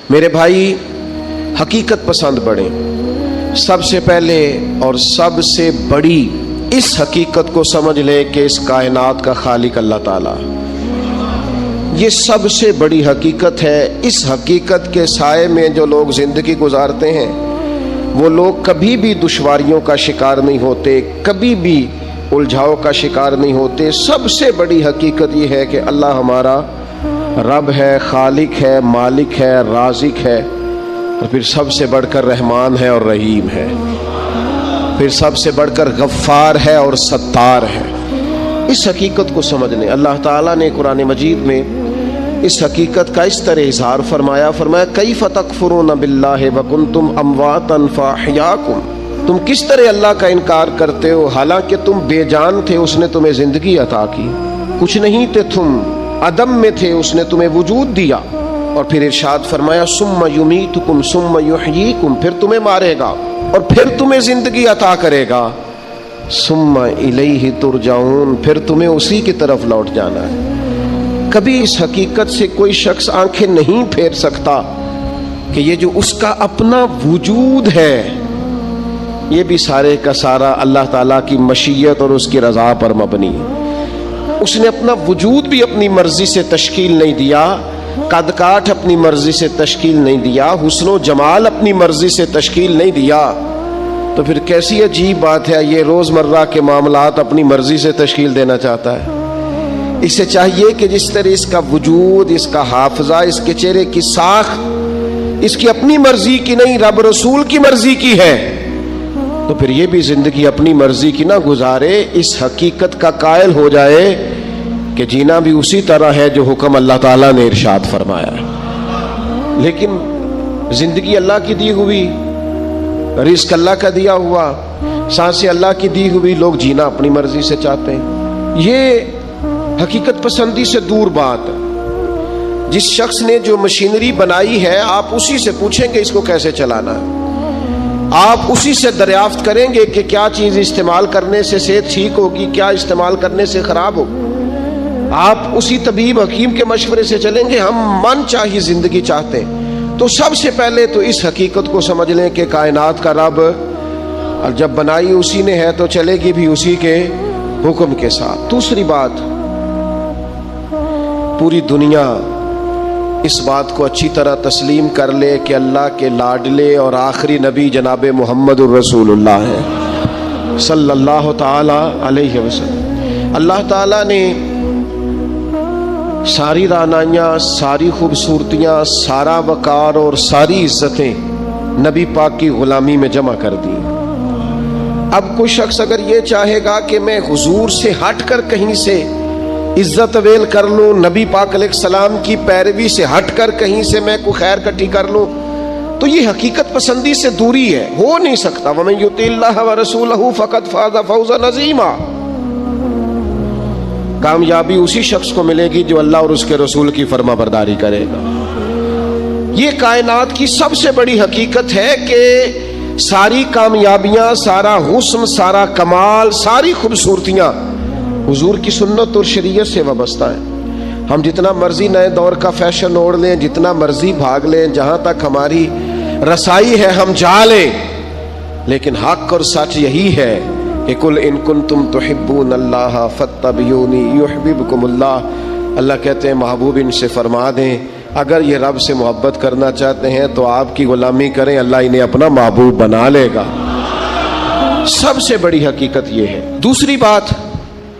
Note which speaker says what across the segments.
Speaker 1: میرے بھائی حقیقت پسند بڑھیں. سب سے پہلے اور سب سے بڑی اس حقیقت کو سمجھ لیں کہ اس کائنات کا خالق اللہ تعالیٰ. یہ سب سے بڑی حقیقت ہے. اس حقیقت کے سائے میں جو لوگ زندگی گزارتے ہیں وہ لوگ کبھی بھی دشواریوں کا شکار نہیں ہوتے, کبھی بھی الجھاؤ کا شکار نہیں ہوتے. سب سے بڑی حقیقت یہ ہے کہ اللہ ہمارا رب ہے, خالق ہے, مالک ہے, رازق ہے, اور پھر سب سے بڑھ کر رحمان ہے اور رحیم ہے, پھر سب سے بڑھ کر غفار ہے اور ستار ہے. اس حقیقت کو سمجھ لیں. اللہ تعالیٰ نے قرآن مجید میں اس حقیقت کا اس طرح اظہار فرمایا کیف تکفرون باللہ وکنتم امواتا فاحیاکم. تم کس طرح اللہ کا انکار کرتے ہو حالانکہ تم بے جان تھے, اس نے تمہیں زندگی عطا کی. کچھ نہیں تھے تم, عدم میں تھے, اس نے تمہیں وجود دیا. اور پھر ارشاد فرمایا ثم یمیتکم ثم یحییکم, پھر تمہیں مارے گا اور پھر تمہیں زندگی عطا کرے گا. ثم الیہ ترجعون, پھر تمہیں اسی کی طرف لوٹ جانا ہے. کبھی اس حقیقت سے کوئی شخص آنکھیں نہیں پھیر سکتا کہ یہ جو اس کا اپنا وجود ہے یہ بھی سارے کا سارا اللہ تعالیٰ کی مشیت اور اس کی رضا پر مبنی ہے. اس نے اپنا وجود بھی اپنی مرضی سے تشکیل نہیں دیا, قد کاٹ اپنی مرضی سے تشکیل نہیں دیا, حسن و جمال اپنی مرضی سے تشکیل نہیں دیا. تو پھر کیسی عجیب بات ہے یہ روزمرہ کے معاملات اپنی مرضی سے تشکیل دینا چاہتا ہے. اسے چاہیے کہ جس طرح اس کا وجود, اس کا حافظہ, اس کے چہرے کی ساخت اس کی اپنی مرضی کی نہیں رب رسول کی مرضی کی ہے, تو پھر یہ بھی زندگی اپنی مرضی کی نہ گزارے. اس حقیقت کا قائل ہو جائے کہ جینا بھی اسی طرح ہے جو حکم اللہ تعالیٰ نے ارشاد فرمایا ہے. لیکن زندگی اللہ کی دی ہوئی, رزق اللہ کا دیا ہوا, سانسیں اللہ کی دی ہوئی, لوگ جینا اپنی مرضی سے چاہتے ہیں. یہ حقیقت پسندی سے دور بات ہے. جس شخص نے جو مشینری بنائی ہے آپ اسی سے پوچھیں گے اس کو کیسے چلانا ہے, آپ اسی سے دریافت کریں گے کہ کیا چیز استعمال کرنے سے صحت ٹھیک ہوگی, کیا استعمال کرنے سے خراب ہوگی. آپ اسی طبیب حکیم کے مشورے سے چلیں گے. ہم من چاہی زندگی چاہتے ہیں. تو سب سے پہلے تو اس حقیقت کو سمجھ لیں کہ کائنات کا رب اور جب بنائی اسی نے ہے تو چلے گی بھی اسی کے حکم کے ساتھ. دوسری بات, پوری دنیا اس بات کو اچھی طرح تسلیم کر لے کہ اللہ کے لاڈلے اور آخری نبی جناب محمد الرسول اللہ ہے صلی اللہ تعالی علیہ وسلم. اللہ تعالیٰ نے ساری رعنائیاں, ساری خوبصورتیاں, سارا وقار اور ساری عزتیں نبی پاک کی غلامی میں جمع کر دی. اب کوئی شخص اگر یہ چاہے گا کہ میں حضور سے ہٹ کر کہیں سے عزت اویل کر لوں, نبی پاک علیہ السلام کی پیروی سے ہٹ کر کہیں سے میں کوئی خیر کٹھی کر لوں, تو یہ حقیقت پسندی سے دوری ہے, ہو نہیں سکتا. وَمَن يُطِعِ اللَّهَ وَرَسُولَهُ فَقَدْ فَازَ فَوْزًا عَظِيمًا. کامیابی اسی شخص کو ملے گی جو اللہ اور اس کے رسول کی فرما برداری کرے گا. یہ کائنات کی سب سے بڑی حقیقت ہے کہ ساری کامیابیاں, سارا حسن, سارا کمال, ساری خوبصورتیاں حضور کی سنت اور شریعت سے وابستہ ہیں. ہم جتنا مرضی نئے دور کا فیشن اوڑھ لیں, جتنا مرضی بھاگ لیں, جہاں تک ہماری رسائی ہے ہم جا لیں, لیکن حق اور سچ یہی ہے کہ قل ان کنتم تحبون اللہ فاتبعونی یحببکم اللہ. اللہ کہتے ہیں محبوب ان سے فرما دیں اگر یہ رب سے محبت کرنا چاہتے ہیں تو آپ کی غلامی کریں, اللہ انہیں اپنا محبوب بنا لے گا. سب سے بڑی حقیقت یہ ہے. دوسری بات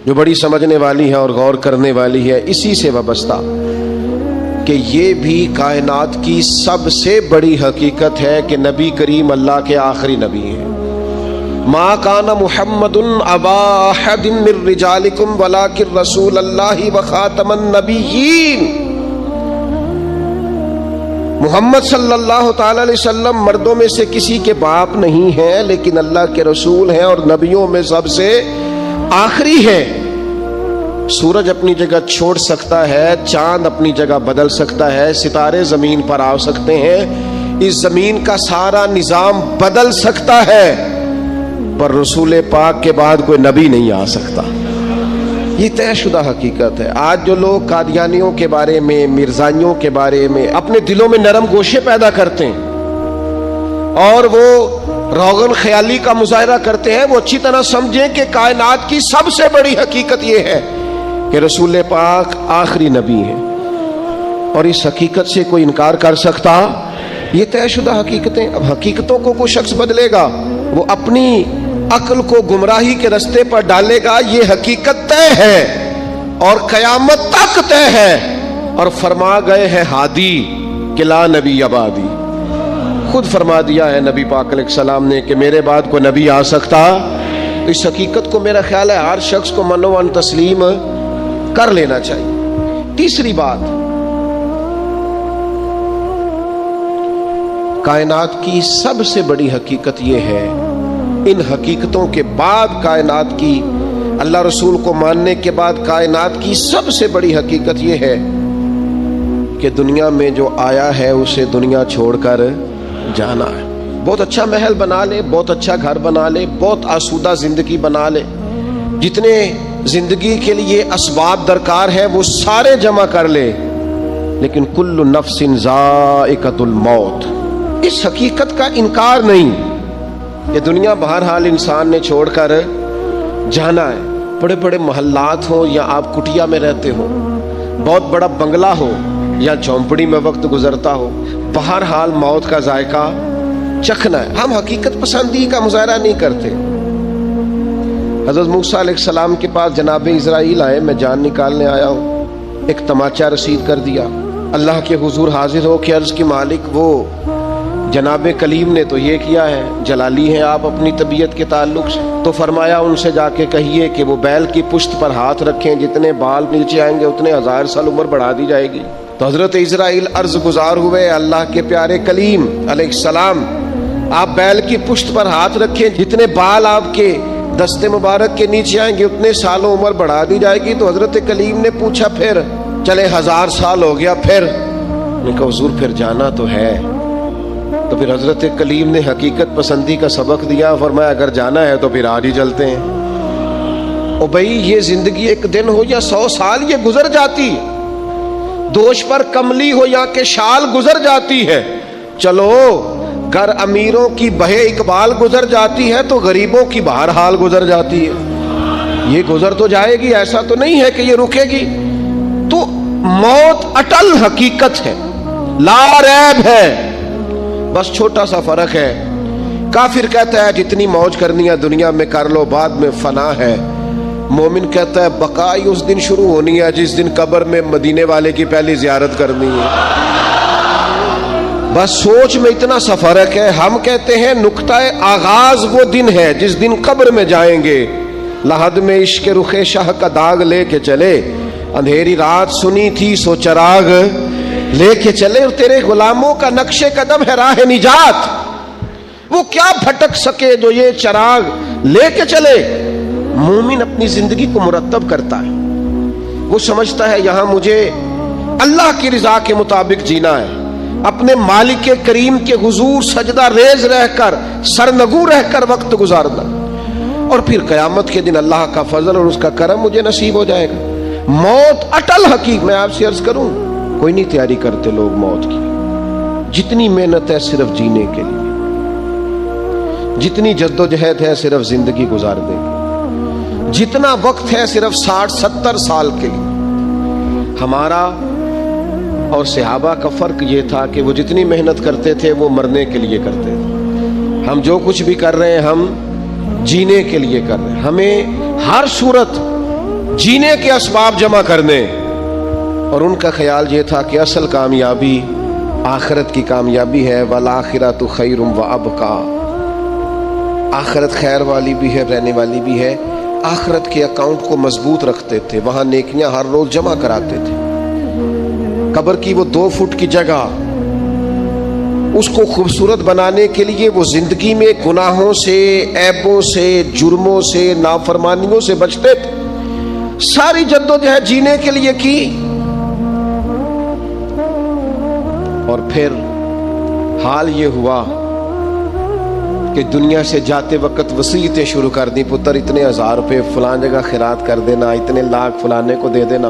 Speaker 1: جو بڑی سمجھنے والی ہے اور غور کرنے والی ہے اسی سے وابستہ, کہ یہ بھی کائنات کی سب سے بڑی حقیقت ہے کہ نبی کریم اللہ کے آخری نبی ہیں. ما کان محمد ابا احد من رجالکم ولکن رسول اللہ وخاتم النبیین. محمد صلی اللہ تعالی علیہ وسلم مردوں میں سے کسی کے باپ نہیں ہیں لیکن اللہ کے رسول ہیں اور نبیوں میں سب سے آخری ہے. سورج اپنی جگہ چھوڑ سکتا ہے, چاند اپنی جگہ بدل سکتا ہے, ستارے زمین پر آ سکتے ہیں, اس زمین کا سارا نظام بدل سکتا ہے, پر رسول پاک کے بعد کوئی نبی نہیں آ سکتا. یہ طے شدہ حقیقت ہے۔ آج جو لوگ قادیانیوں کے بارے میں، مرزائیوں کے بارے میں اپنے دلوں میں نرم گوشے پیدا کرتے ہیں اور وہ روغن خیالی کا مظاہرہ کرتے ہیں، وہ اچھی طرح سمجھیں کہ کائنات کی سب سے بڑی حقیقت یہ ہے کہ رسول پاک آخری نبی ہیں، اور اس حقیقت سے کوئی انکار کر سکتا؟ یہ طے شدہ حقیقتیں۔ اب حقیقتوں کو کوئی شخص بدلے گا، وہ اپنی عقل کو گمراہی کے رستے پر ڈالے گا، یہ حقیقت طے ہے اور قیامت تک طے ہے۔ اور فرما گئے ہیں ہادی کہ لا نبی آبادی، خود فرما دیا ہے نبی پاک علیہ السلام نے کہ میرے بعد کوئی نبی آ سکتا؟ اس حقیقت کو میرا خیال ہے ہر شخص کو منوان تسلیم کر لینا چاہیے۔ تیسری بات، کائنات کی سب سے بڑی حقیقت یہ ہے، ان حقیقتوں کے بعد کائنات کی، اللہ رسول کو ماننے کے بعد کائنات کی سب سے بڑی حقیقت یہ ہے کہ دنیا میں جو آیا ہے اسے دنیا چھوڑ کر جانا ہے۔ بہت اچھا محل بنا لے، بہت اچھا گھر بنا لے، بہت آسودہ زندگی بنا لے، جتنے زندگی کے لیے اسباب درکار ہے وہ سارے جمع کر لے، لیکن کل نفس ذائقۃ الموت، اس حقیقت کا انکار نہیں۔ یہ دنیا بہرحال انسان نے چھوڑ کر جانا ہے، بڑے بڑے محلات ہوں یا آپ کٹیا میں رہتے ہو، بہت بڑا بنگلہ ہو یا جھونپڑی میں وقت گزرتا ہو، بہرحال موت کا ذائقہ چکھنا ہے۔ ہم حقیقت پسندی کا مظاہرہ نہیں کرتے۔ حضرت موسیٰ علیہ السلام کے پاس جناب اسرائیل آئے، میں جان نکالنے آیا ہوں، ایک تماچا رسید کر دیا، اللہ کے حضور حاضر ہو کے عرض کی مالک وہ جناب کلیم نے تو یہ کیا ہے، جلالی ہیں آپ اپنی طبیعت کے تعلق سے، تو فرمایا ان سے جا کے کہیے کہ وہ بیل کی پشت پر ہاتھ رکھیں، جتنے بال نیچے آئیں گے اتنے 1000 سال عمر بڑھا دی جائے گی۔ تو حضرت اسرائیل عرض گزار ہوئے، اللہ کے پیارے کلیم علیہ السلام آپ بیل کی پشت پر ہاتھ رکھیں، جتنے بال آپ کے دستے مبارک کے نیچے آئیں گے اتنے سالوں عمر بڑھا دی جائے گی۔ تو حضرت کلیم نے پوچھا پھر چلے 1000 سال ہو گیا، پھر نے کہا حضور پھر جانا تو ہے۔ تو پھر حضرت کلیم نے حقیقت پسندی کا سبق دیا، فرمایا اگر جانا ہے تو پھر آج ہی چلتے ہیں۔ او بھائی یہ زندگی ایک دن ہو یا 100 سال یہ گزر جاتی، دوش پر کملی ہو یا کہ شال گزر جاتی ہے۔ چلو گر امیروں کی بہے اقبال گزر جاتی ہے تو غریبوں کی بہرحال گزر جاتی ہے، یہ گزر تو جائے گی، ایسا تو نہیں ہے کہ یہ رکے گی۔ تو موت اٹل حقیقت ہے، لا ریب ہے، بس چھوٹا سا فرق ہے۔ کافر کہتا ہے جتنی موج کرنی ہے دنیا میں کر لو، بعد میں فنا ہے۔ مومن کہتا ہے بقائی اس دن شروع ہونی ہے جس دن قبر میں مدینے والے کی پہلی زیارت کرنی ہے۔ بس سوچ میں اتنا سا فرق ہے۔ ہم کہتے ہیں نقطہ آغاز وہ دن ہے جس دن قبر میں جائیں گے، لحد میں عشق رخ شاہ کا داغ لے کے چلے، اندھیری رات سنی تھی سو چراغ لے کے چلے، اور تیرے غلاموں کا نقش قدم ہے راہ نجات، وہ کیا بھٹک سکے جو یہ چراغ لے کے چلے۔ مومن اپنی زندگی کو مرتب کرتا ہے، وہ سمجھتا ہے یہاں مجھے اللہ کی رضا کے مطابق جینا ہے، اپنے مالک کریم کے حضور سجدہ ریز رہ کر، سرنگو رہ کر وقت گزارنا، اور پھر قیامت کے دن اللہ کا فضل اور اس کا کرم مجھے نصیب ہو جائے گا۔ موت اٹل حقیق۔ میں آپ سے عرض کروں کوئی نہیں تیاری کرتے لوگ موت کی، جتنی محنت ہے صرف جینے کے لیے، جتنی جدوجہد ہے صرف زندگی گزارنے کی، جتنا وقت ہے صرف 60-70 سال کے لیے۔ ہمارا اور صحابہ کا فرق یہ تھا کہ وہ جتنی محنت کرتے تھے وہ مرنے کے لیے کرتے تھے، ہم جو کچھ بھی کر رہے ہیں ہم جینے کے لیے کر رہے ہیں، ہمیں ہر صورت جینے کے اسباب جمع کرنے، اور ان کا خیال یہ تھا کہ اصل کامیابی آخرت کی کامیابی ہے، والآخرۃ خیر وابقیٰ، آخرت خیر والی بھی ہے، رہنے والی بھی ہے۔ آخرت کے اکاؤنٹ کو مضبوط رکھتے تھے، وہاں نیکیاں ہر روز جمع کراتے تھے۔ قبر کی وہ 2 فٹ کی جگہ، اس کو خوبصورت بنانے کے لیے وہ زندگی میں گناہوں سے، عیبوں سے، جرموں سے، نافرمانیوں سے بچتے تھے، ساری جدوجہد جینے کے لیے کی، اور پھر حال یہ ہوا کہ دنیا سے جاتے وقت وصیتیں شروع کر دی، پتر اتنے 1000 روپے فلان جگہ خیرات کر دینا، اتنے لاکھ فلانے کو دے دینا۔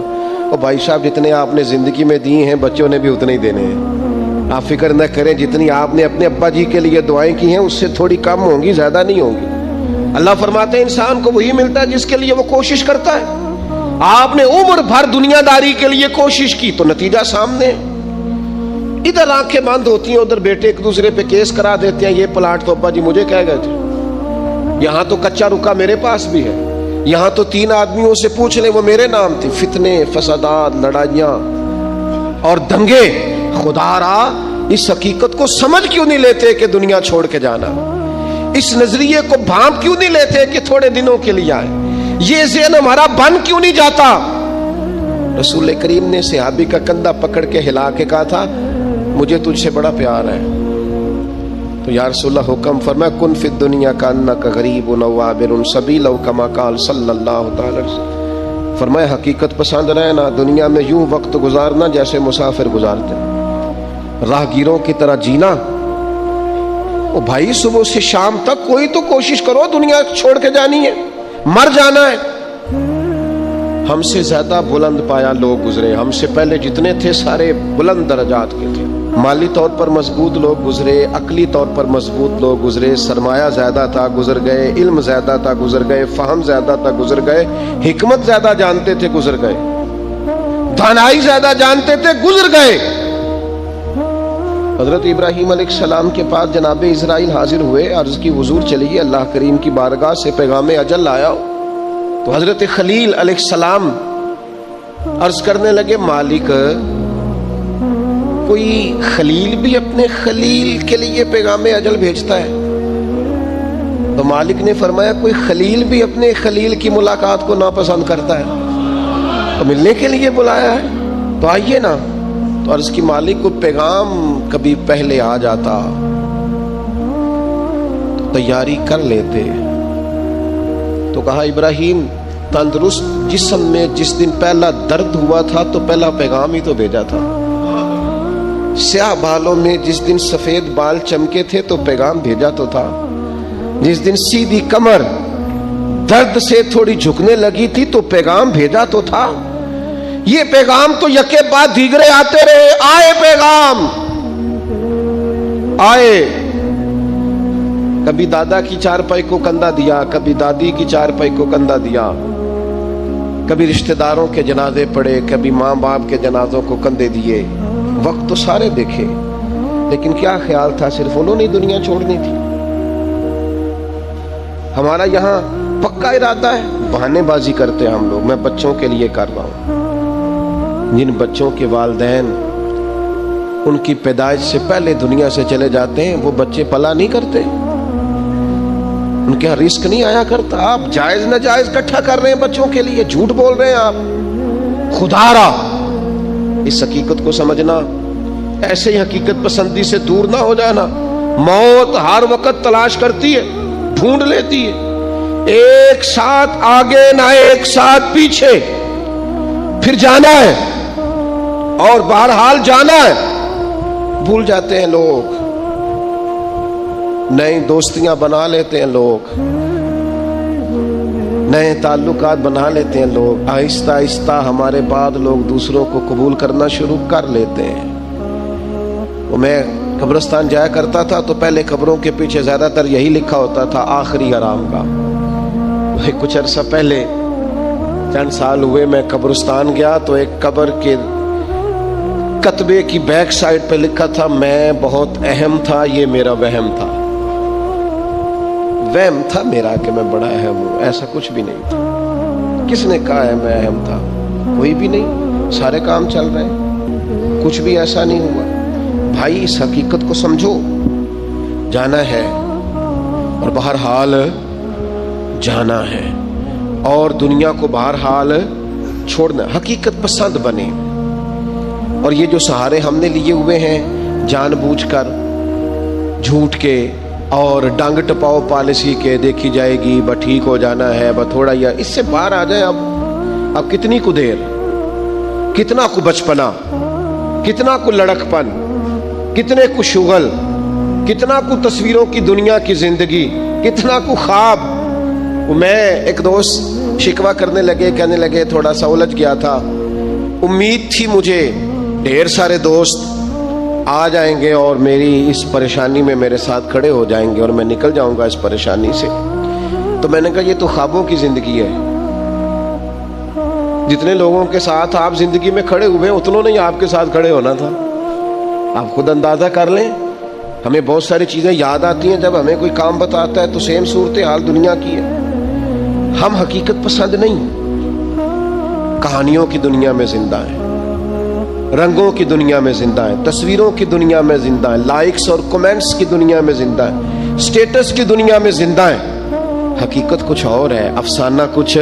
Speaker 1: اور بھائی صاحب جتنے آپ نے زندگی میں دیے ہیں بچوں نے بھی اتنے ہی دینے ہیں، آپ فکر نہ کریں، جتنی آپ نے اپنے ابا جی کے لیے دعائیں کی ہیں اس سے تھوڑی کم ہوں گی، زیادہ نہیں ہوں گی۔ اللہ فرماتے ہیں انسان کو وہی ملتا ہے جس کے لیے وہ کوشش کرتا ہے۔ آپ نے عمر بھر دنیا داری کے لیے کوشش کی تو نتیجہ سامنے ہے۔ ادھر آنکھیں بند ہوتی ہیں، ادھر بیٹے ایک دوسرے پہ کیس کرا دیتے ہیں، یہ پلاٹ تو ابا جی مجھے کہہ گئے تھے، یہاں تو کچا رکا میرے پاس بھی ہے، یہاں تو 3 آدمیوں سے پوچھ لیں وہ میرے نام تھی۔ فتنے، فسادات، لڑائیاں اور دنگے۔ خدا را اس حقیقت کو سمجھ کیوں نہیں لیتے کہ دنیا چھوڑ کے جانا؟ اس نظریے کو بھانپ کیوں نہیں لیتے کہ تھوڑے دنوں کے لیے آئے؟ یہ ذہن ہمارا بن کیوں نہیں جاتا؟ رسول کریم نے صحابی کا کندھا پکڑ کے ہلا کے کہا تھا مجھے تجھ سے بڑا پیار ہے۔ تو یا رسول اللہ حکم فرمایا کن فی الدنیا کانک غریب و عابر سبیل او کما قال صلی اللہ تعالی علیہ وسلم۔ فرمایا حقیقت پسند رہنا، دنیا میں یوں وقت گزارنا جیسے مسافر گزارتے، راہگیروں کی طرح جینا۔ او بھائی صبح سے شام تک کوئی تو کوشش کرو، دنیا چھوڑ کے جانی ہے، مر جانا ہے۔ ہم سے زیادہ بلند پایا لوگ گزرے، ہم سے پہلے جتنے تھے سارے بلند درجات کے تھے، مالی طور پر مضبوط لوگ گزرے، عقلی طور پر مضبوط لوگ گزرے، سرمایہ زیادہ تھا گزر گئے، علم زیادہ تھا گزر گئے، فہم زیادہ تھا گزر گئے، حکمت زیادہ جانتے تھے گزر گئے، دانائی زیادہ جانتے تھے گزر گئے۔ حضرت ابراہیم علیہ السلام کے پاس جناب اسرائیل حاضر ہوئے، عرض کی حضور چلیے اللہ کریم کی بارگاہ سے پیغام اجل لایا ہو۔ تو حضرت خلیل علیہ السلام عرض کرنے لگے مالک کوئی خلیل بھی اپنے خلیل کے لیے پیغام اجل بھیجتا ہے؟ تو مالک نے فرمایا کوئی خلیل بھی اپنے خلیل کی ملاقات کو ناپسند کرتا ہے تو ملنے کے لیے بلایا ہے تو آئیے نا۔ تو عرض کی مالک کو پیغام کبھی پہلے آ جاتا تو تیاری کر لیتے۔ تو کہا ابراہیم تندرست جسم میں جس دن پہلا درد ہوا تھا تو پہلا پیغام ہی تو بھیجا تھا، سیاہ بالوں میں جس دن سفید بال چمکے تھے تو پیغام بھیجا تو تھا، جس دن سیدھی کمر درد سے تھوڑی جھکنے لگی تھی تو پیغام بھیجا تو تھا۔ یہ پیغام تو یکے بعد دیگرے آتے رہے، آئے پیغام آئے، کبھی دادا کی چارپائی کو کندھا دیا، کبھی دادی کی چارپائی کو کندھا دیا، کبھی رشتہ داروں کے جنازے پڑے، کبھی ماں باپ کے جنازوں کو کندھے دیے۔ وقت تو سارے دیکھے، لیکن کیا خیال تھا صرف انہوں نے دنیا چھوڑنی تھی؟ ہمارا یہاں پکا ارادہ ہے، بہانے بازی کرتے ہیں ہم لوگ، میں بچوں کے لیے کر رہا ہوں۔ جن بچوں کے والدین ان کی پیدائش سے پہلے دنیا سے چلے جاتے ہیں وہ بچے پلا نہیں کرتے، ان کے رزق نہیں آیا کرتا۔ آپ جائز ناجائز اکٹھا کر رہے ہیں بچوں کے لیے، جھوٹ بول رہے ہیں آپ۔ خدا را اس حقیقت کو سمجھنا، ایسے ہی حقیقت پسندی سے دور نہ ہو جانا۔ موت ہر وقت تلاش کرتی ہے، ڈھونڈ لیتی ہے، ایک ساتھ آگے نہ ایک ساتھ پیچھے، پھر جانا ہے اور بہرحال جانا ہے۔ بھول جاتے ہیں لوگ، نئی دوستیاں بنا لیتے ہیں لوگ، نئے تعلقات بنا لیتے ہیں لوگ، آہستہ آہستہ ہمارے بعد لوگ دوسروں کو قبول کرنا شروع کر لیتے ہیں۔ وہ میں قبرستان جایا کرتا تھا تو پہلے قبروں کے پیچھے زیادہ تر یہی لکھا ہوتا تھا آخری آرام گاہ۔ کچھ عرصہ پہلے چند سال ہوئے میں قبرستان گیا تو ایک قبر کے کتبے کی بیک سائڈ پہ لکھا تھا میں بہت اہم تھا، یہ میرا وہم تھا۔ وہم تھا میرا کہ میں بڑا اہم ہوں، ایسا کچھ بھی نہیں تھا۔ کس نے کہا ہے میں اہم تھا؟ کوئی بھی نہیں، سارے کام چل رہے ہیں، کچھ بھی ایسا نہیں ہوا۔ بھائی اس حقیقت کو سمجھو، جانا ہے اور بہرحال جانا ہے، اور دنیا کو بہرحال چھوڑنا۔ حقیقت پسند بنے، اور یہ جو سہارے ہم نے لیے ہوئے ہیں جان بوجھ کر جھوٹ کے اور ڈانگ ٹپاؤ پالیسی کے، دیکھی جائے گی بس ٹھیک ہو جانا ہے بس تھوڑا، یا اس سے باہر آ جائیں۔ اب کتنی کو دیر، کتنا کو بچپنا، کتنا کو لڑک پن، کتنے کو شغل، کتنا کو تصویروں کی دنیا کی زندگی، کتنا کو خواب. میں ایک دوست شکوہ کرنے لگے، کہنے لگے تھوڑا سا الجھ گیا تھا، امید تھی مجھے ڈھیر سارے دوست آ جائیں گے اور میری اس پریشانی میں میرے ساتھ کھڑے ہو جائیں گے اور میں نکل جاؤں گا اس پریشانی سے. تو میں نے کہا یہ تو خوابوں کی زندگی ہے. جتنے لوگوں کے ساتھ آپ زندگی میں کھڑے ہوئے اتنوں نے ہی آپ کے ساتھ کھڑے ہونا تھا. آپ خود اندازہ کر لیں. ہمیں بہت ساری چیزیں یاد آتی ہیں جب ہمیں کوئی کام بتاتا ہے تو سیم صورتحال دنیا کی ہے. ہم حقیقت پسند نہیں، کہانیوں کی دنیا میں زندہ ہیں، رنگوں کی دنیا میں زندہ ہیں، تصویروں کی دنیا میں زندہ ہیں، لائکس اور کمنٹس کی دنیا میں زندہ ہیں، سٹیٹس کی دنیا میں زندہ ہیں. حقیقت کچھ اور ہے، افسانہ کچھ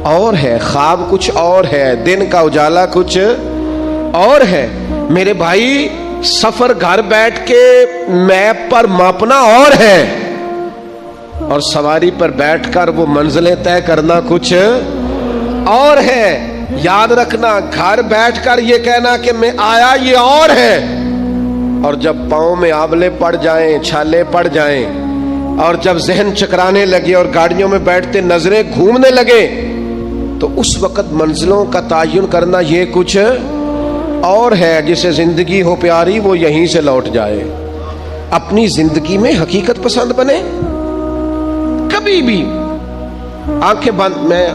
Speaker 1: اور ہے، خواب کچھ اور ہے، دن کا اجالا کچھ اور ہے. میرے بھائی سفر گھر بیٹھ کے میپ پر ماپنا اور ہے، اور سواری پر بیٹھ کر وہ منزلیں طے کرنا کچھ اور ہے. یاد رکھنا، گھر بیٹھ کر یہ کہنا کہ میں آیا یہ اور ہے، اور جب پاؤں میں آبلے پڑ جائیں، چھالے پڑ جائیں، اور جب ذہن چکرانے لگے اور گاڑیوں میں بیٹھتے نظریں گھومنے لگے تو اس وقت منزلوں کا تعین کرنا یہ کچھ اور ہے. جسے زندگی ہو پیاری وہ یہیں سے لوٹ جائے. اپنی زندگی میں حقیقت پسند بنے. کبھی بھی آنکھیں بند، میں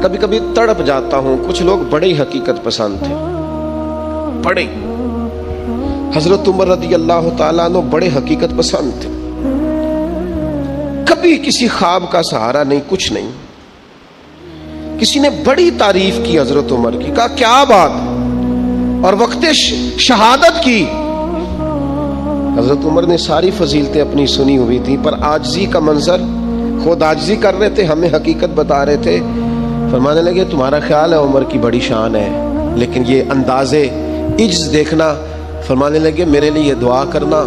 Speaker 1: کبھی کبھی تڑپ جاتا ہوں. کچھ لوگ بڑے ہی حقیقت پسند تھے، بڑے. حضرت عمر رضی اللہ تعالیٰ عنہ بڑے حقیقت پسند تھے. کبھی کسی خواب کا سہارا نہیں، کچھ نہیں. کسی نے بڑی تعریف کی حضرت عمر کی، کہا کیا بات، اور وقت شہادت کی. حضرت عمر نے ساری فضیلتیں اپنی سنی ہوئی تھی، پر عاجزی کا منظر، خود عاجزی کر رہے تھے، ہمیں حقیقت بتا رہے تھے. فرمانے لگے تمہارا خیال ہے عمر کی بڑی شان ہے، لیکن یہ اندازے عجز دیکھنا. فرمانے لگے میرے لیے دعا کرنا،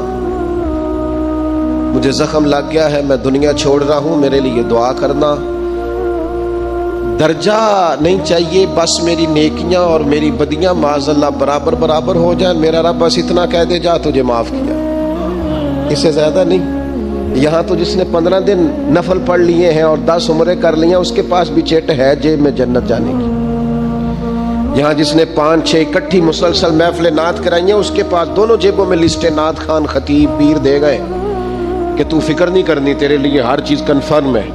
Speaker 1: مجھے زخم لگ گیا ہے، میں دنیا چھوڑ رہا ہوں، میرے لیے دعا کرنا. درجہ نہیں چاہیے، بس میری نیکیاں اور میری بدیاں معاذ اللہ برابر برابر ہو جائیں. میرا رب بس اتنا کہہ دے جا تجھے معاف کیا، اس سے زیادہ نہیں. یہاں تو جس نے 15 دن نفل پڑھ لیے ہیں اور 10 عمرے کر لی ہیں اس کے پاس بھی چٹ ہے جیب میں جنت جانے کی. یہاں جس نے 5-6 اکٹھی مسلسل محفل نعت کرائی ہیں اس کے پاس دونوں جیبوں میں لسٹ نعت خان خطیب پیر دے گئے کہ تو فکر نہیں کرنی، تیرے لیے ہر چیز کنفرم ہے،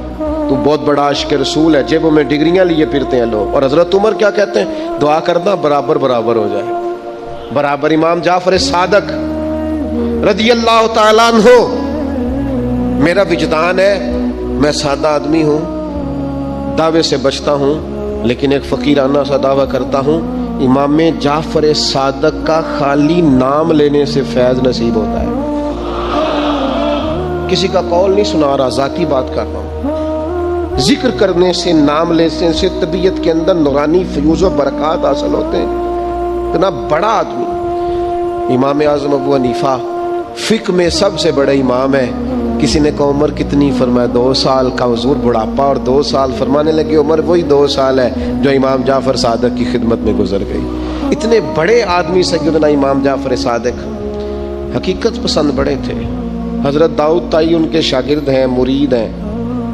Speaker 1: تو بہت بڑا عاشق رسول ہے. جیبوں میں ڈگریاں لیے پھرتے ہیں لوگ. اور حضرت عمر کیا کہتے ہیں؟ دعا کرنا برابر برابر ہو جائے، برابر. امام جعفر صادق رضی اللہ تعالیٰ عنہ، میرا وجدان ہے، میں سادہ آدمی ہوں، دعوے سے بچتا ہوں، لیکن ایک فقیرانہ سا دعویٰ کرتا ہوں، امام جعفر صادق کا خالی نام لینے سے فیض نصیب ہوتا ہے. کسی کا قول نہیں سنا رہا، ذاتی بات کر رہا ہوں. ذکر کرنے سے، نام لینے سے طبیعت کے اندر نورانی فیوز و برکات حاصل ہوتے ہیں. اتنا بڑا آدمی امام اعظم ابو حنیفہ فقہ میں سب سے بڑے امام ہے. کسی نے کہا عمر کتنی؟ فرمایا 2 سال کا. حضور بڑھاپا اور 2 سال. فرمانے لگے عمر وہی 2 سال ہے جو امام جعفر صادق کی خدمت میں گزر گئی. اتنے بڑے آدمی سیدنا امام جعفر صادق حقیقت پسند بڑے تھے. حضرت داؤد تائی ان کے شاگرد ہیں، مرید ہیں،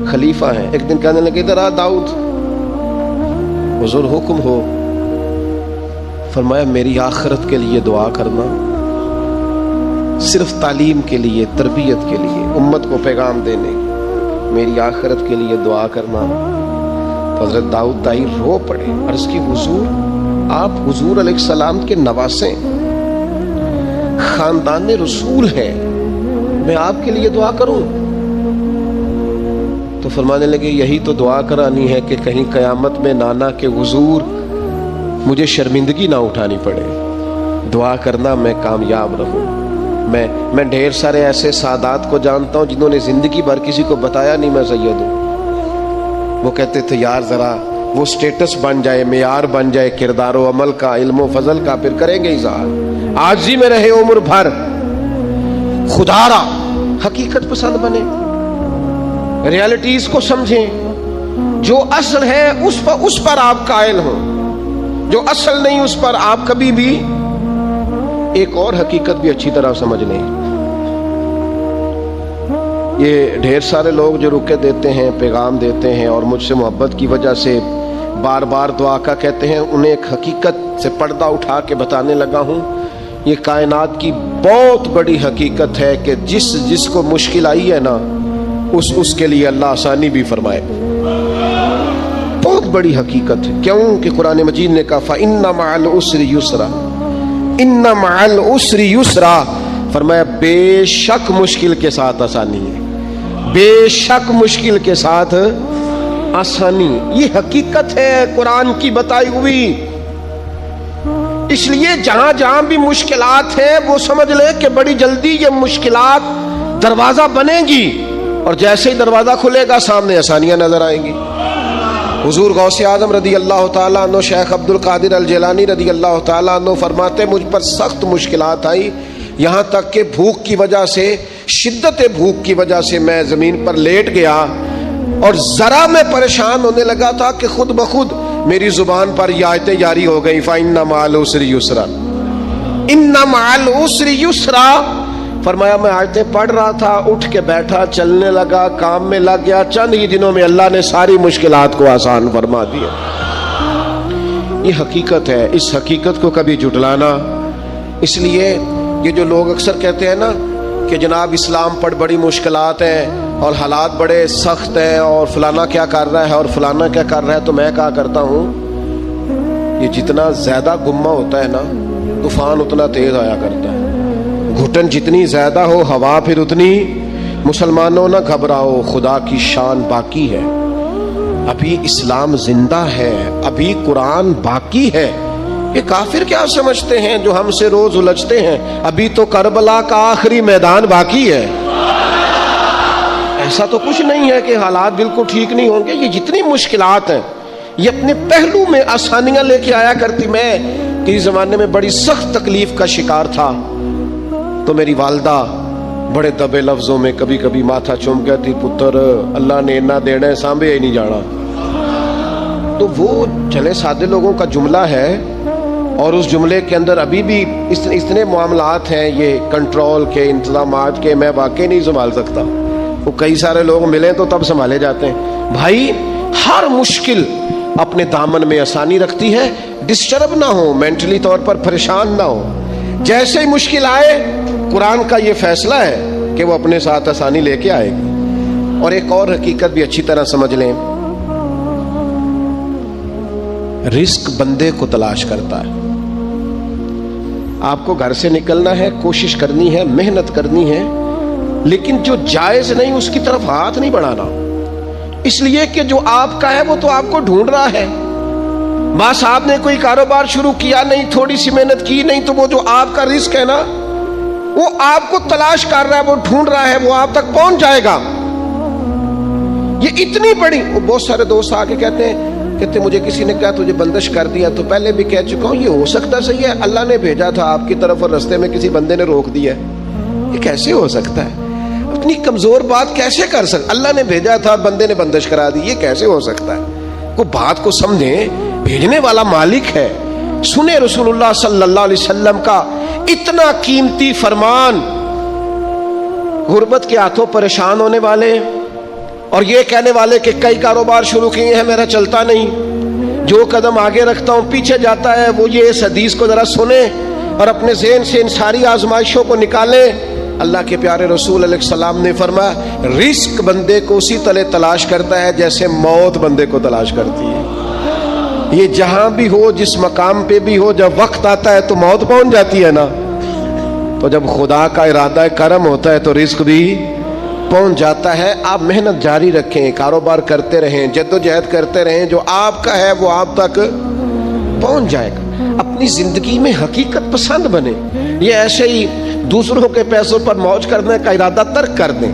Speaker 1: خلیفہ ہیں. ایک دن کہنے لگے ادھر آ داؤد. حضور حکم ہو. فرمایا میری آخرت کے لیے دعا کرنا، صرف تعلیم کے لیے، تربیت کے لیے، امت کو پیغام دینے کی، میری آخرت کے لیے دعا کرنا. تو حضرت داؤد تائی رو پڑے. عرض کی حضور آپ حضور علیہ السلام کے نواسے، خاندان رسول ہے، میں آپ کے لیے دعا کروں؟ تو فرمانے لگے یہی تو دعا کرانی ہے کہ کہیں قیامت میں نانا کے حضور مجھے شرمندگی نہ اٹھانی پڑے. دعا کرنا میں کامیاب رہوں. میں ڈھیر سارے ایسے سادات کو جانتا ہوں جنہوں نے زندگی بھر کسی کو بتایا نہیں میں سید ہوں. وہ کہتے تھے یار ذرا وہ سٹیٹس بن جائے، معیار بن جائے کردار و عمل کا، علم و فضل کا، پھر کریں گے اظہار. عاجزی میں رہے عمر بھر. خدا را حقیقت پسند بنے، ریالٹیز کو سمجھیں. جو اصل ہے اس پر آپ قائل ہوں، جو اصل نہیں اس پر آپ کبھی بھی. ایک اور حقیقت بھی اچھی طرح سمجھ لیں، یہ ڈھیر سارے لوگ جو رکے دیتے ہیں، پیغام دیتے ہیں اور مجھ سے محبت کی وجہ سے بار بار دعا کا کہتے ہیں، انہیں ایک حقیقت سے پردہ اٹھا کے بتانے لگا ہوں۔ یہ کائنات کی بہت بڑی حقیقت ہے کہ جس کو مشکل آئی ہے نا، اس کے لیے اللہ آسانی بھی فرمائے۔ بہت بڑی حقیقت ہے، کیوں کہ قرآن مجید نے کہا فَإِنَّ مَعَ الْعُسْرِ يُسْرًا، إِنَّ مَعَ الْعُسْرِ يُسْرًا، فرمایا بے شک مشکل کے ساتھ آسانی ہے، بے شک مشکل کے ساتھ آسانی۔ یہ حقیقت ہے قرآن کی بتائی ہوئی۔ اس لیے جہاں جہاں بھی مشکلات ہیں وہ سمجھ لیں کہ بڑی جلدی یہ مشکلات دروازہ بنے گی، اور جیسے ہی دروازہ کھلے گا سامنے آسانیاں نظر آئیں گی۔ حضور غوث اعظم رضی اللہ تعالیٰ عنہ، شیخ عبد القادر الجیلانی رضی اللہ تعالیٰ عنہ فرماتے مجھ پر سخت مشکلات آئی، یہاں تک کہ بھوک کی وجہ سے، شدت بھوک کی وجہ سے میں زمین پر لیٹ گیا، اور ذرا میں پریشان ہونے لگا تھا کہ خود بخود میری زبان پر یہ آیتیں جاری ہو گئی فَإِنَّ مَعَ الْعُسْرِ يُسْرًا، إِنَّ مَعَ الْعُسْرِ يُسْرًا۔ فرمایا میں آیتیں پڑھ رہا تھا، اٹھ کے بیٹھا، چلنے لگا، کام میں لگ گیا، چند ہی دنوں میں اللہ نے ساری مشکلات کو آسان فرما دیا۔ یہ حقیقت ہے، اس حقیقت کو کبھی جھٹلانا۔ اس لیے یہ جو لوگ اکثر کہتے ہیں نا کہ جناب اسلام پر بڑی مشکلات ہیں اور حالات بڑے سخت ہیں اور فلانا کیا کر رہا ہے اور فلانا کیا کر رہا ہے، تو میں کہا کرتا ہوں یہ جتنا زیادہ گمہ ہوتا ہے نا، طوفان اتنا تیز آیا کرتا ہے، گھٹن جتنی زیادہ ہو ہوا پھر اتنی۔ مسلمانوں نہ گھبراؤ، خدا کی شان باقی ہے، ابھی اسلام زندہ ہے، ابھی قرآن باقی ہے۔ یہ کافر کیا سمجھتے ہیں جو ہم سے روز الجھتے ہیں، ابھی تو کربلا کا آخری میدان باقی ہے۔ ایسا تو کچھ نہیں ہے کہ حالات بالکل ٹھیک نہیں ہوں گے۔ یہ جتنی مشکلات ہیں یہ اپنے پہلو میں آسانیاں لے کے آیا کرتی۔ میں کسی زمانے میں بڑی سخت تکلیف کا شکار تھا، تو میری والدہ بڑے دبے لفظوں میں کبھی کبھی ماتھا چوم کہتی، پتر اللہ نے اتنا دینا ہے، سانبے ہی نہیں جانا۔ تو وہ چلے سادے لوگوں کا جملہ ہے، اور اس جملے کے اندر ابھی بھی اتنے معاملات ہیں یہ کنٹرول کے، انتظامات کے، میں واقعی نہیں سنبھال سکتا۔ وہ کئی سارے لوگ ملیں تو تب سنبھالے جاتے ہیں۔ بھائی ہر مشکل اپنے دامن میں آسانی رکھتی ہے، ڈسٹرب نہ ہو، مینٹلی طور پر پریشان نہ ہو۔ جیسے ہی مشکل آئے قرآن کا یہ فیصلہ ہے کہ وہ اپنے ساتھ آسانی لے کے آئے گی۔ اور ایک اور حقیقت بھی اچھی طرح سمجھ لیں، رزق بندے کو تلاش کرتا ہے۔ آپ کو گھر سے نکلنا ہے، کوشش کرنی ہے، محنت کرنی ہے، لیکن جو جائز نہیں اس کی طرف ہاتھ نہیں بڑھانا، اس لیے کہ جو آپ کا ہے وہ تو آپ کو ڈھونڈ رہا ہے۔ ماں صاحب نے کوئی کاروبار شروع کیا نہیں، تھوڑی سی محنت کی نہیں، تو وہ جو آپ کا رزق ہے نا وہ آپ کو تلاش کر رہا ہے، وہ ڈھونڈ رہا ہے، وہ آپ تک پہنچ جائے گا۔ یہ اتنی بڑی، بہت سارے دوست آ کے کہتے مجھے کسی نے کہا تجھے بندش کر دیا، تو پہلے بھی کہہ چکا ہوں یہ ہو سکتا صحیح ہے اللہ نے بھیجا تھا آپ کی طرف اور رستے میں کسی بندے نے روک دیا ہے، یہ کیسے ہو سکتا ہے؟ اتنی کمزور بات کیسے کر سکتا؟ اللہ نے بھیجا تھا بندے نے بندش کرا دی، یہ کیسے ہو سکتا ہے؟ کوئی بات کو سمجھیں، بھیجنے والا مالک ہے۔ سنے رسول اللہ صلی اللہ علیہ وسلم کا اتنا قیمتی فرمان، غربت کے ہاتھوں پریشان ہونے والے اور یہ کہنے والے کہ کئی کاروبار شروع کیے ہیں میرا چلتا نہیں، جو قدم آگے رکھتا ہوں پیچھے جاتا ہے، وہ یہ اس حدیث کو ذرا سنیں اور اپنے ذہن سے ان ساری آزمائشوں کو نکالیں۔ اللہ کے پیارے رسول علیہ السلام نے فرمایا رزق بندے کو اسی طرح تلاش کرتا ہے جیسے موت بندے کو تلاش کرتی ہے۔ یہ جہاں بھی ہو، جس مقام پہ بھی ہو، جب وقت آتا ہے تو موت پہنچ جاتی ہے نا، تو جب خدا کا ارادہ کرم ہوتا ہے تو رزق بھی پہنچ جاتا ہے۔ آپ محنت جاری رکھیں، کاروبار کرتے رہیں، جدوجہد کرتے رہیں، جو آپ کا ہے وہ آپ تک پہنچ جائے گا۔ اپنی زندگی میں حقیقت پسند بنے، یہ ایسے ہی دوسروں کے پیسوں پر موج کرنے کا ارادہ ترک کر دیں،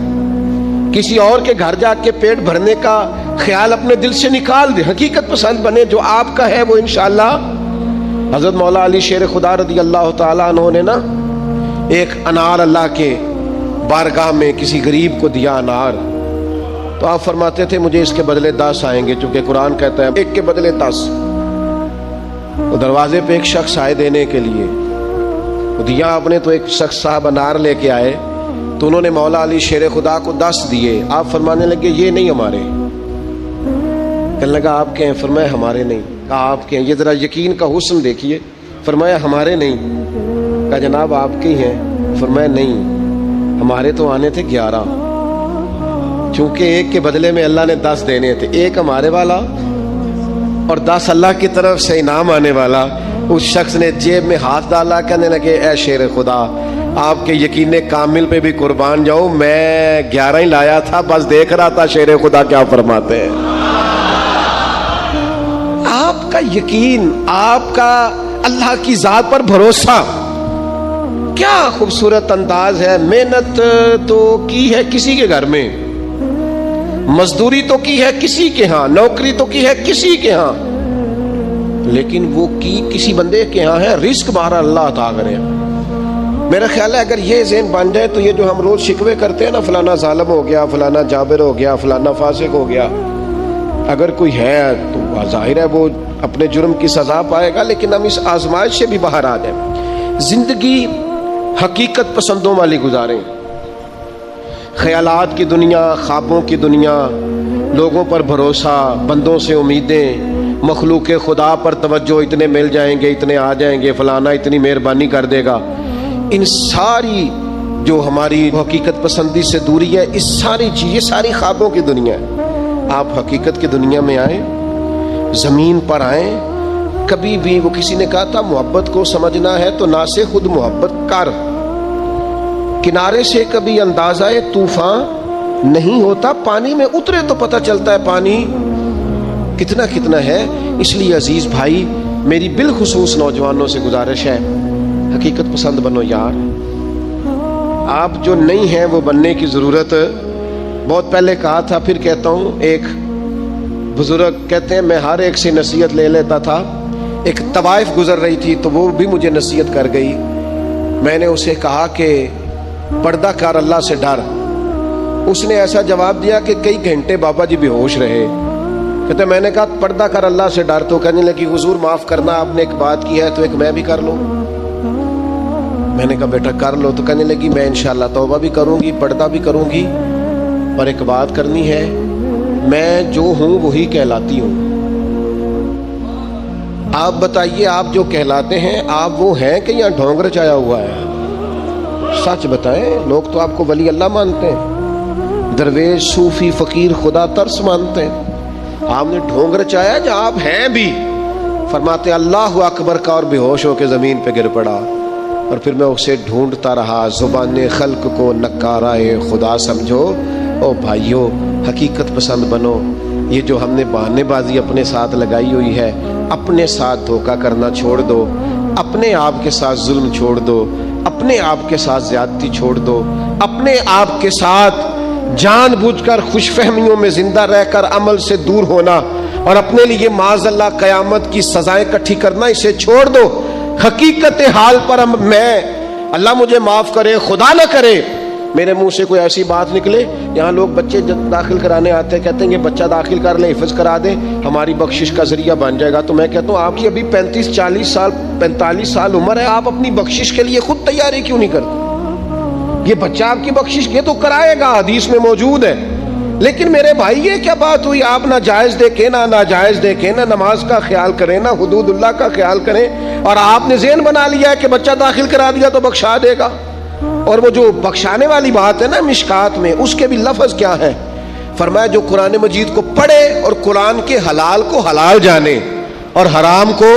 Speaker 1: کسی اور کے گھر جا کے پیٹ بھرنے کا خیال اپنے دل سے نکال دیں، حقیقت پسند بنے، جو آپ کا ہے وہ انشاءاللہ۔ حضرت مولا علی شیر خدا رضی اللہ تعالیٰ عنہ نے نا ایک انار اللہ کے بارگاہ میں کسی غریب کو دیا انار، تو آپ فرماتے تھے مجھے اس کے بدلے 10 آئیں گے، چونکہ قرآن کہتا ہے ایک کے بدلے 10۔ تو دروازے پہ ایک شخص آئے دینے کے لیے، دیا آپ نے تو ایک شخص صاحب انار لے کے آئے، تو تو انہوں نے مولا علی شیر خدا کو 10 دیے. آپ فرمانے لگے یہ نہیں ہمارے. کہنے لگا آپ کے ہیں؟ فرمایا ہمارے نہیں. کہا آپ کے ہیں؟ یہ ذرا یقین کا حسن دیکھیے. فرمایا ہمارے نہیں. کہا جناب آپ کے ہی ہیں؟ فرمایا نہیں ہمارے تو آنے تھے 11. چونکہ ایک کے بدلے میں اللہ نے 10 دینے تھے, ایک ہمارے والا اور 10 اللہ کی طرف سے انعام آنے والا. اس شخص نے جیب میں ہاتھ ڈالا, کہنے لگے اے شیر خدا آپ کے یقین کامل پہ بھی قربان جاؤں, میں 11 ہی لایا تھا, بس دیکھ رہا تھا شیر خدا کیا فرماتے ہیں. آپ کا یقین, آپ کا اللہ کی ذات پر بھروسہ, کیا خوبصورت انداز ہے. محنت تو کی ہے کسی کے گھر میں, مزدوری تو کی ہے کسی کے ہاں, نوکری تو کی ہے کسی کے ہاں, لیکن وہ کی کسی بندے کے ہاں ہے. رزق بہرحال اللہ عطا کرے. میرا خیال ہے اگر یہ ذہن بن جائے تو یہ جو ہم روز شکوے کرتے ہیں نا, فلانا ظالم ہو گیا, فلانا جابر ہو گیا, فلانا فاسق ہو گیا, اگر کوئی ہے تو ظاہر ہے وہ اپنے جرم کی سزا پائے گا, لیکن ہم اس آزمائش سے بھی باہر آ جائیں. زندگی حقیقت پسندوں والی گزاریں. خیالات کی دنیا, خوابوں کی دنیا, لوگوں پر بھروسہ, بندوں سے امیدیں, مخلوق خدا پر توجہ, اتنے مل جائیں گے, اتنے آ جائیں گے, فلانا اتنی مہربانی کر دے گا, ان ساری جو ہماری حقیقت پسندی سے دوری ہے, اس ساری چیز, یہ ساری خوابوں کی دنیا ہے. آپ حقیقت کی دنیا میں آئیں, زمین پر آئیں. کبھی بھی وہ کسی نے کہا تھا محبت کو سمجھنا ہے تو نہ سے خود محبت کر. کنارے سے کبھی اندازہ طوفان نہیں ہوتا, پانی میں اترے تو پتہ چلتا ہے پانی کتنا کتنا ہے. اس لیے عزیز بھائی, میری بالخصوص نوجوانوں سے گزارش ہے, حقیقت پسند بنو یار. آپ جو نہیں ہیں وہ بننے کی ضرورت, بہت پہلے کہا تھا پھر کہتا ہوں. ایک بزرگ کہتے ہیں میں ہر ایک سے نصیحت لے لیتا تھا. ایک طوائف گزر رہی تھی تو وہ بھی مجھے نصیحت کر گئی. میں نے اسے کہا کہ پردہ کر, اللہ سے ڈر. اس نے ایسا جواب دیا کہ کئی گھنٹے بابا جی بے ہوش رہے. کہتے میں نے کہا پردہ کر, اللہ سے ڈر. تو کہنے لگی حضور معاف کرنا, آپ نے ایک بات کی ہے تو ایک میں بھی کر لوں. میں نے کہا بیٹا کر لو. تو کہنے لگی میں انشاءاللہ توبہ بھی کروں گی, پردہ بھی کروں گی, اور ایک بات کرنی ہے, میں جو ہوں وہی کہلاتی ہوں. آپ بتائیے آپ جو کہلاتے ہیں آپ وہ ہیں کہ یا ڈھونگ رچایا ہوا ہے؟ سچ بتائیں. لوگ تو آپ کو ولی اللہ مانتے ہیں, درویش, صوفی, فقیر, خدا ترس مانتے ہیں. آپ نے ڈھونگ رچایا جہاں آپ ہیں بھی. فرماتے اللہ اکبر کا اور بے ہوش ہو کے زمین پہ گر پڑا, اور پھر میں اسے ڈھونڈتا رہا. زبان خلق کو نکارائے خدا سمجھو. او بھائیو, حقیقت پسند بنو. یہ جو ہم نے بہانے بازی اپنے ساتھ لگائی ہوئی ہے, اپنے ساتھ دھوکہ کرنا چھوڑ دو, اپنے آپ کے ساتھ ظلم چھوڑ دو, اپنے آپ کے ساتھ زیادتی چھوڑ دو, اپنے آپ کے ساتھ جان بوجھ کر خوش فہمیوں میں زندہ رہ کر عمل سے دور ہونا اور اپنے لیے معاذ اللہ قیامت کی سزائیں اکٹھی کرنا, اسے چھوڑ دو. حقیقت حال پر میں, اللہ مجھے معاف کرے, خدا نہ کرے میرے منہ سے کوئی ایسی بات نکلے. یہاں لوگ بچے داخل کرانے آتے ہیں, کہتے ہیں یہ بچہ داخل کر لیں, حفظ کرا دیں, ہماری بخشش کا ذریعہ بن جائے گا. تو میں کہتا ہوں آپ کی ابھی 35-40 سال 45 سال عمر ہے, آپ اپنی بخشش کے لیے خود تیاری کیوں نہیں کرتے؟ یہ بچہ آپ کی بخشش یہ تو کرائے گا, حدیث میں موجود ہے. لیکن میرے بھائی یہ کیا بات ہوئی, آپ نہ جائز دیکھیں نہ ناجائز دیکھیں, نہ نماز کا خیال کریں نہ حدود اللہ کا خیال کریں, اور آپ نے ذہن بنا لیا ہے کہ بچہ داخل کرا دیا تو بخشا دے گا. اور وہ جو بخشانے والی بات ہے نا مشکات میں, اس کے بھی لفظ کیا ہے؟ فرمایا جو قرآن مجید کو پڑھے اور قرآن کے حلال کو حلال جانے اور حرام کو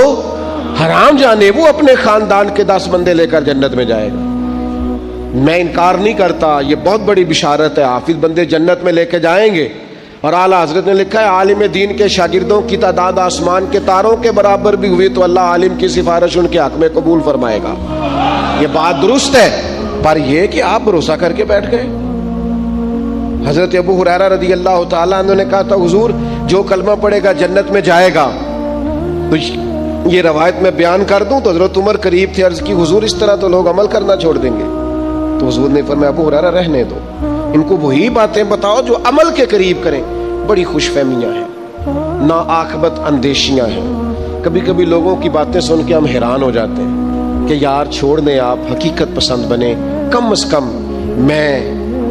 Speaker 1: حرام جانے, وہ اپنے خاندان کے 10 بندے لے کر جنت میں جائے گا. میں انکار نہیں کرتا, یہ بہت بڑی بشارت ہے. حافظ بندے جنت میں لے کے جائیں گے. اور اعلیٰ حضرت نے لکھا ہے عالم دین کے شاگردوں کی تعداد آسمان کے تاروں کے برابر بھی ہوئی تو اللہ عالم کی سفارش ان کے حق میں قبول فرمائے گا. یہ بات درست ہے, پر یہ کہ آپ بھروسہ کر کے بیٹھ گئے. حضرت ابو ہریرہ رضی اللہ تعالیٰ عنہ نے کہا تھا حضور جو کلمہ پڑھے گا جنت میں جائے گا. تو یہ روایت میں بیان کر دوں تو حضرت عمر قریب تھے, عرض کی حضور اس طرح تو لوگ عمل کرنا چھوڑ دیں گے. تو حضور نے فرمایا ابو ہریرہ رہنے دو, ان کو وہی باتیں بتاؤ جو عمل کے قریب کریں. بڑی خوش فہمیاں ہیں, نا عاقبت اندیشیاں ہیں. کبھی کبھی لوگوں کی باتیں سن کے ہم حیران ہو جاتے ہیں کہ یار چھوڑ دیں, آپ حقیقت پسند بنیں. کم از کم میں